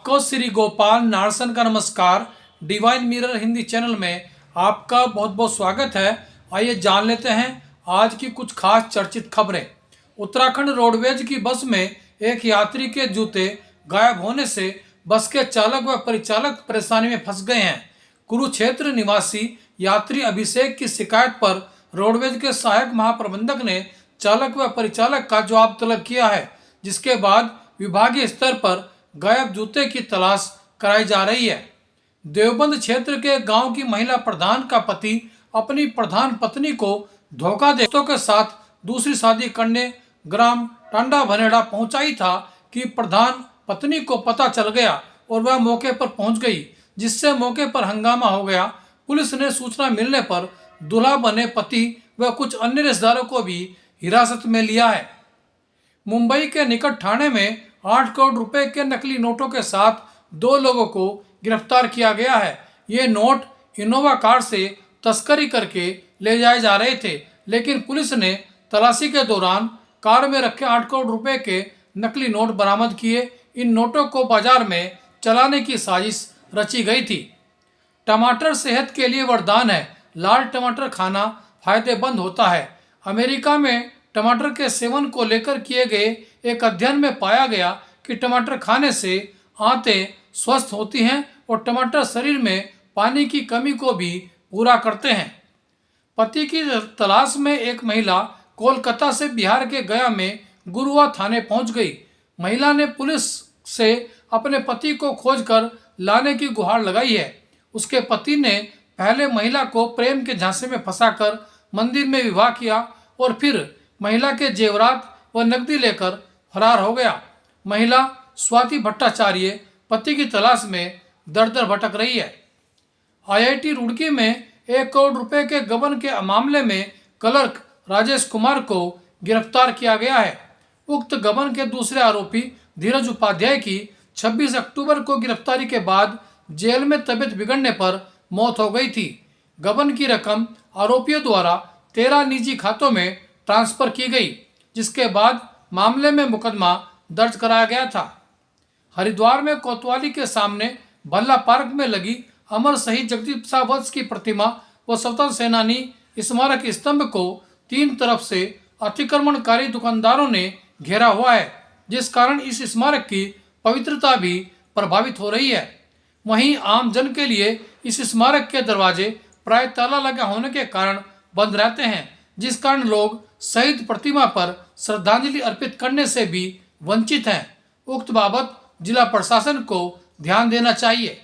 आपको श्री गोपाल नारसन का नमस्कार। डिवाइन मिरर हिंदी चैनल में आपका बहुत बहुत स्वागत है। आइए जान लेते हैं आज की कुछ खास चर्चित खबरें। उत्तराखंड रोडवेज की बस में एक यात्री के जूते गायब होने से बस के चालक व परिचालक परेशानी में फंस गए हैं। कुरुक्षेत्र निवासी यात्री अभिषेक की शिकायत पर रोडवेज के सहायक महाप्रबंधक ने चालक व परिचालक का जवाब तलब किया है, जिसके बाद विभागीय स्तर पर गायब जूते की तलाश कराई जा रही है। देवबंद क्षेत्र के गांव की महिला प्रधान का पति अपनी प्रधान पत्नी को धोखा दे दोस्तों के साथ दूसरी शादी करने ग्राम टांडा भनेड़ा पहुंचाई था कि प्रधान पत्नी को पता चल गया और वह मौके पर पहुंच गई, जिससे मौके पर हंगामा हो गया। पुलिस ने सूचना मिलने पर दूल्हा बने पति व कुछ अन्य रिश्तेदारों को भी हिरासत में लिया है। मुंबई के निकट ठाणे में 8 करोड़ रुपए के नकली नोटों के साथ 2 लोगों को गिरफ्तार किया गया है। ये नोट इनोवा कार से तस्करी करके ले जाए जा रहे थे, लेकिन पुलिस ने तलाशी के दौरान कार में रखे 8 करोड़ रुपए के नकली नोट बरामद किए। इन नोटों को बाजार में चलाने की साजिश रची गई थी। टमाटर सेहत के लिए वरदान है। लाल टमाटर खाना फायदेमंद होता है। अमेरिका में टमाटर के सेवन को लेकर किए गए एक अध्ययन में पाया गया कि टमाटर खाने से आंतें स्वस्थ होती हैं और टमाटर शरीर में पानी की कमी को भी पूरा करते हैं। पति की तलाश में एक महिला कोलकाता से बिहार के गया में गुरुआ थाने पहुंच गई। महिला ने पुलिस से अपने पति को खोजकर लाने की गुहार लगाई है। उसके पति ने पहले महिला को प्रेम के झांसे में फंसाकर मंदिर में विवाह किया और फिर महिला के जेवरात व नकदी लेकर फरार हो गया। महिला स्वाति भट्टाचार्य पति की तलाश में दर दर भटक रही है। आईआईटी रुड़की में 1 करोड़ रुपए के गबन के मामले में क्लर्क राजेश कुमार को गिरफ्तार किया गया है। उक्त गबन के दूसरे आरोपी धीरज उपाध्याय की 26 अक्टूबर को गिरफ्तारी के बाद जेल में तबीयत बिगड़ने पर मौत हो गई थी। गबन की रकम आरोपियों द्वारा 13 निजी खातों में ट्रांसफर की गई, जिसके बाद मामले में मुकदमा दर्ज कराया गया था। हरिद्वार में कोतवाली के सामने भल्ला पार्क में लगी अमर शहीद जगदीप शाह वत्स की प्रतिमा व स्वतंत्र सेनानी स्मारक स्तंभ को 3 तरफ से अतिक्रमणकारी दुकानदारों ने घेरा हुआ है, जिस कारण इस स्मारक की पवित्रता भी प्रभावित हो रही है। वहीं आम जन के लिए इस स्मारक के दरवाजे प्राय ताला लगा होने के कारण बंद रहते हैं, जिस कारण लोग शहीद प्रतिमा पर श्रद्धांजलि अर्पित करने से भी वंचित हैं। उक्त बाबत जिला प्रशासन को ध्यान देना चाहिए।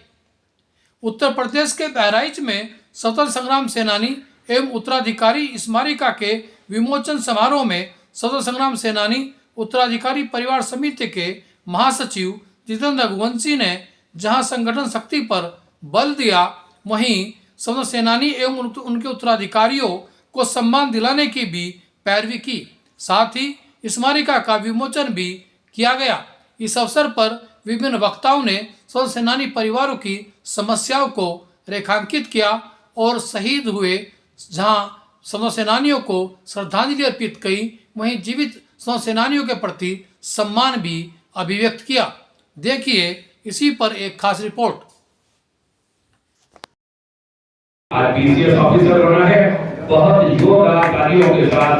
उत्तर प्रदेश के बहराइच में स्वतंत्र संग्राम सेनानी एवं उत्तराधिकारी स्मारिका के विमोचन समारोह में स्वतंत्र संग्राम सेनानी उत्तराधिकारी परिवार समिति के महासचिव जितेंद्र रघुवंशी ने जहां संगठन शक्ति पर बल दिया, वहीं स्वतंत्र सेनानी एवं उनके उत्तराधिकारियों को सम्मान दिलाने की भी पैरवी की। साथ ही स्मारिका का विमोचन भी किया गया। इस अवसर पर विभिन्न वक्ताओं ने स्वतंत्र सेनानी परिवारों की समस्याओं को रेखांकित किया और शहीद हुए जहां स्वतंत्र सेनानियों को श्रद्धांजलि अर्पित की, वहीं जीवित स्वतंत्र सेनानियों के प्रति सम्मान भी अभिव्यक्त किया। देखिए इसी पर एक खास रिपोर्ट। आज पीसीएस ऑफिसर बना है। बहुत योग्य कार्यों के साथ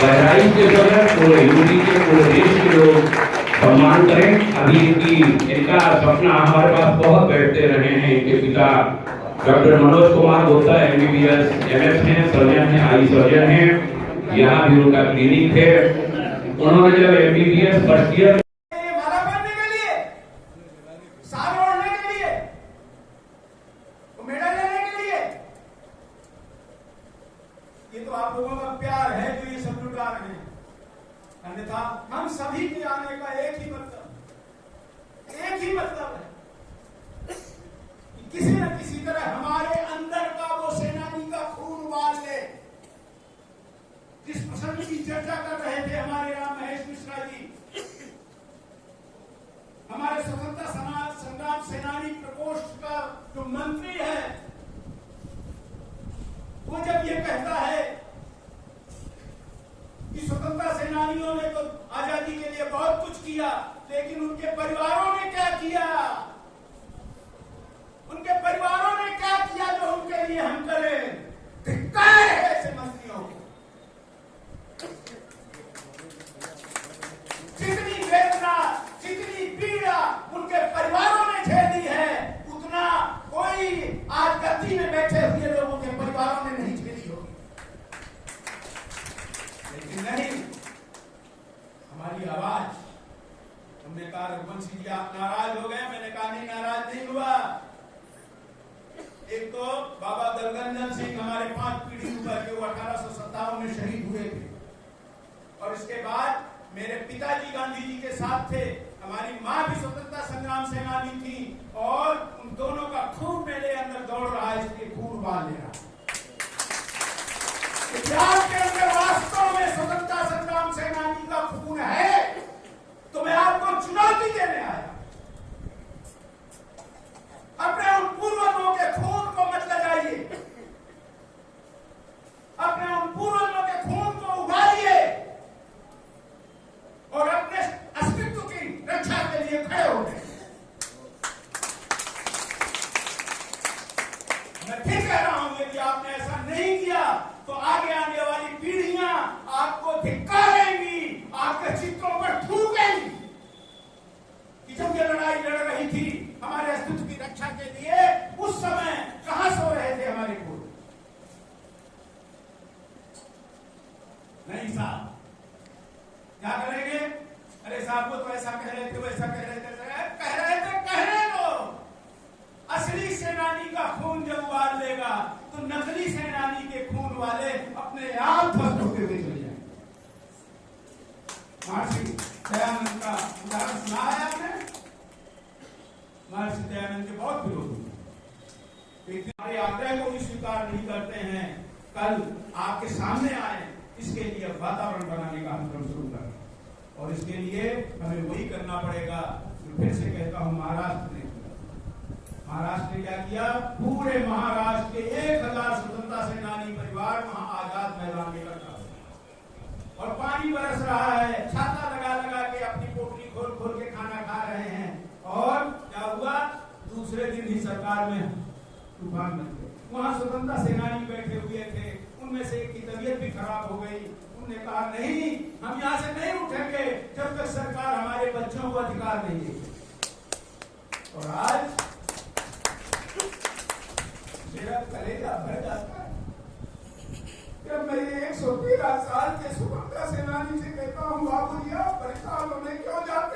बहराइच के जगह पूरे यूपी के पूरे देश के लोग सम्मान करें। अभी इनका सपना हमारे पास बहुत बैठते रहे हैं। इनके पिता doctor Manoj Kumar Gupta MBBS MS हैं, सर्जन हैं, आई सर्जन हैं। यहाँ भी उनका क्लिनिक है। उन्होंने जब MBBS फर्स्ट ईयर ये तो आप लोगों का प्यार है जो ये सब लुटा रहे हैं। अन्यथा हम सभी के आने का एक ही मतलब है कि किसी न किसी तरह हमारे अंदर का वो सेनानी का खून उबाल ले। जिस प्रसंग की चर्चा कर रहे थे हमारे राम महेश मिश्रा जी, हमारे स्वतंत्रता संग्राम सेनानी प्रकोष्ठ का जो मंत्री है, वो जब ये कहता है कि स्वतंत्रता सेनानियों ने तो आजादी के लिए बहुत कुछ किया, लेकिन उनके परिवारों ने क्या किया, हो गए? मैंने कहा नहीं, नाराज नहीं हुआ। एक तो बाबा दलगंजन सिंह हमारे 5 पीढ़ी ऊपर के, वो 1857 में शहीद हुए थे। और इसके बाद मेरे पिताजी गांधी जी के साथ थे, हमारी माँ भी स्वतंत्रता संग्राम सेनानी थी, और उन दोनों का खून मेरे अंदर दौड़ रहा है, इसलिए खून उबाल ले रहा है। इतिहास के अंदर वास्तव में स्वतंत्रता संग्राम सेनानी का खून है, तो मैं आपको चुनौती देने आया। अपने उन पूर्वजों के खून को मत लगाइए, अपने उन पूर्वजों के खून को उबालिए और अपने अस्तित्व की रक्षा के लिए खड़े हो गए। मैं ठीक कह रहा हूं, यदि आपने ऐसा नहीं किया तो आगे आने वाली पीढ़ियां आपको धिक्कारेंगी, आपके चित्रों पर थूकेंगी कि जब ये लड़ाई लड़ रही थी हमारे अस्तित्व की रक्षा के लिए, उस समय कहां सो रहे थे हमारे पूर्व? नहीं साहब, क्या करेंगे? अरे साहब वो तो ऐसा कह रहे थे, वैसा कह रहे थे, कहने दो। असली सेनानी का खून जब उबाल लेगा तो नकली सेनानी के खून वाले अपने आप ध्वस्त होते हुए चले जाएंगे। महर्षि दयानंद का उदाहरण सुना है आपने? महर्षि दयानंद के बहुत विरोध हुए, हमारे आग्रह को भी स्वीकार नहीं करते हैं। कल आपके सामने आए, इसके लिए वातावरण बनाने का हम शुरू कर, और इसके लिए हमें वही करना पड़ेगा जो फिर से कहता हूं महाराष्ट्र ने किया। महाराष्ट्र ने क्या किया? पूरे महाराष्ट्र के 1000 स्वतंत्रता सेनानी परिवार वहां आजाद मैदान में इकट्ठा हुए, और पानी बरस रहा है, छाता लगा लगा के अपनी पोटली खोल खोल के खाना खा रहे हैं। और क्या हुआ? दूसरे दिन ही सरकार में तूफान बन गए। वहां स्वतंत्रता सेनानी बैठे हुए थे, उनमें से एक की तबीयत भी खराब हो गई। उन्होंने कहा नहीं, हम यहां से नहीं उठेंगे जब तक सरकार हमारे बच्चों को अधिकार नहीं देगी। और आज मेरा कलेजा भर जाता है जब मैं 113 साल के स्वतंत्रता सेनानी से कहता हूं, बाबू जी आप परेशान होने क्यों जाते